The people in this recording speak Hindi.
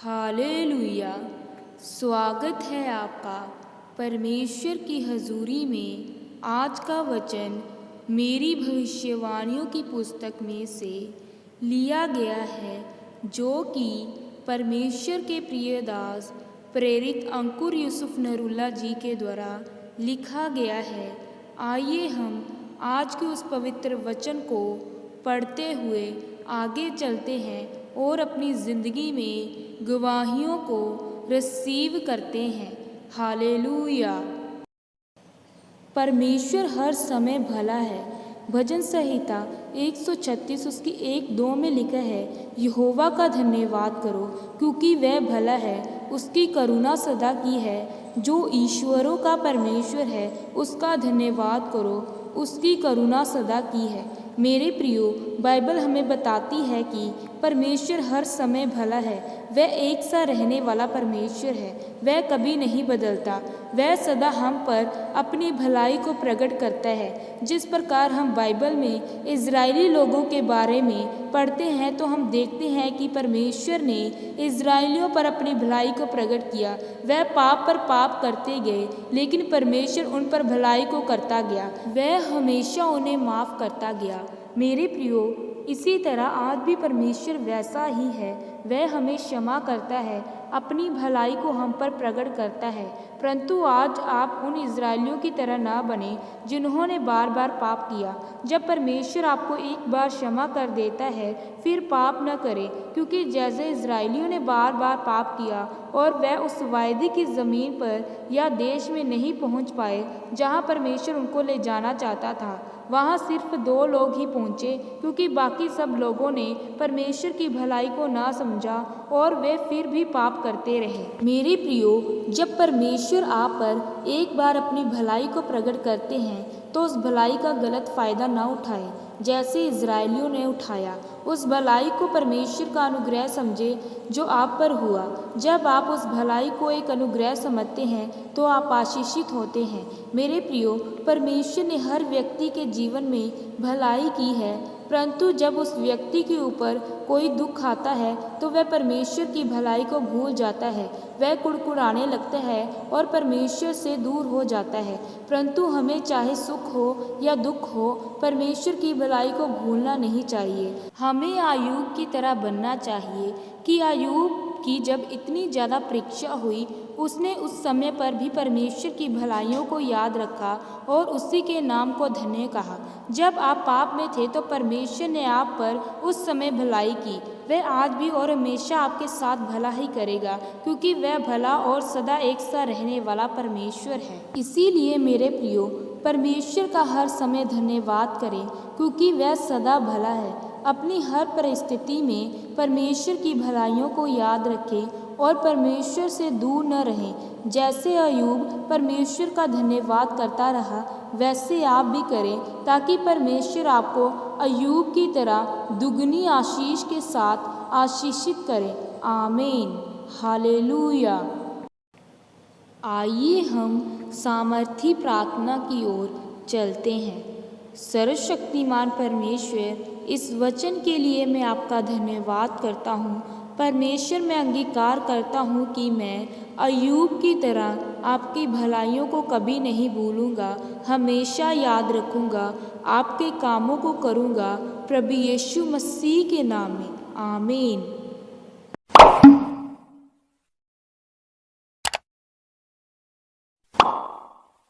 हालेलुया। स्वागत है आपका परमेश्वर की हजूरी में। आज का वचन मेरी भविष्यवाणियों की पुस्तक में से लिया गया है, जो कि परमेश्वर के प्रिय दास प्रेरित अंकुर यूसुफ नरुल्ला जी के द्वारा लिखा गया है। आइए हम आज के उस पवित्र वचन को पढ़ते हुए आगे चलते हैं और अपनी ज़िंदगी में गवाहियों को रिसीव करते हैं। हालेलुया। परमेश्वर हर समय भला है। भजन संहिता 136 उसकी 1-2 में लिखा है, यहोवा का धन्यवाद करो क्योंकि वह भला है, उसकी करुणा सदा की है। जो ईश्वरों का परमेश्वर है उसका धन्यवाद करो, उसकी करुणा सदा की है। मेरे प्रियो, बाइबल हमें बताती है कि परमेश्वर हर समय भला है। वह एक सा रहने वाला परमेश्वर है। वह कभी नहीं बदलता। वह सदा हम पर अपनी भलाई को प्रकट करता है। जिस प्रकार हम बाइबल में इज़राइली लोगों के बारे में पढ़ते हैं तो हम देखते हैं कि परमेश्वर ने इज़राइलियों पर अपनी भलाई को प्रकट किया। वह पाप पर पाप करते गए, लेकिन परमेश्वर उन पर भलाई को करता गया। वह हमेशा उन्हें माफ़ करता गया। मेरे प्रियो, इसी तरह आज भी परमेश्वर वैसा ही है। वह हमें क्षमा करता है, अपनी भलाई को हम पर प्रकट करता है। परंतु आज आप उन इज़राइलियों की तरह ना बने जिन्होंने बार बार पाप किया। जब परमेश्वर आपको एक बार क्षमा कर देता है, फिर पाप न करें, क्योंकि जैसे इज़राइलियों ने बार बार पाप किया और वह उस वायदे की ज़मीन पर या देश में नहीं पहुंच पाए जहां परमेश्वर उनको ले जाना चाहता था। वहाँ सिर्फ 2 लोग ही पहुँचे, क्योंकि बाकी सब लोगों ने परमेश्वर की भलाई को ना समझा और वे फिर भी पाप करते रहे। मेरे प्रियो, जब परमेश्वर आप पर एक बार अपनी भलाई को प्रकट करते हैं तो उस भलाई का गलत फ़ायदा ना उठाएं, जैसे इज़राइलियों ने उठाया। उस भलाई को परमेश्वर का अनुग्रह समझे जो आप पर हुआ। जब आप उस भलाई को एक अनुग्रह समझते हैं तो आप आशीषित होते हैं। मेरे प्रियो, परमेश्वर ने हर व्यक्ति के जीवन में भलाई की है, परंतु जब उस व्यक्ति के ऊपर कोई दुख आता है तो वह परमेश्वर की भलाई को भूल जाता है। वह कुड़कुड़ाने लगता है और परमेश्वर से दूर हो जाता है। परंतु हमें चाहे सुख हो या दुख हो, परमेश्वर की भलाई को भूलना नहीं चाहिए। हमें अय्यूब की तरह बनना चाहिए कि अय्यूब की जब इतनी ज़्यादा परीक्षा हुई, उसने उस समय पर भी परमेश्वर की भलाइयों को याद रखा और उसी के नाम को धन्य कहा। जब आप पाप में थे तो परमेश्वर ने आप पर उस समय भलाई की। वह आज भी और हमेशा आपके साथ भला ही करेगा, क्योंकि वह भला और सदा एक सा रहने वाला परमेश्वर है। इसीलिए मेरे प्रियो, परमेश्वर का हर समय धन्यवाद करें, क्योंकि वह सदा भला है। अपनी हर परिस्थिति में परमेश्वर की भलाइयों को याद रखें और परमेश्वर से दूर न रहें। जैसे अय्यूब परमेश्वर का धन्यवाद करता रहा, वैसे आप भी करें, ताकि परमेश्वर आपको अय्यूब की तरह दुगनी आशीष के साथ आशीषित करे। आमीन। हालेलुया। आइए हम सामर्थी प्रार्थना की ओर चलते हैं। सर्वशक्तिमान परमेश्वर, इस वचन के लिए मैं आपका धन्यवाद करता हूँ। परमेश्वर, मैं अंगीकार करता हूँ कि मैं अय्यूब की तरह आपकी भलाइयों को कभी नहीं भूलूंगा, हमेशा याद रखूंगा, आपके कामों को करूंगा, प्रभु यीशु मसीह के नाम में। आमीन।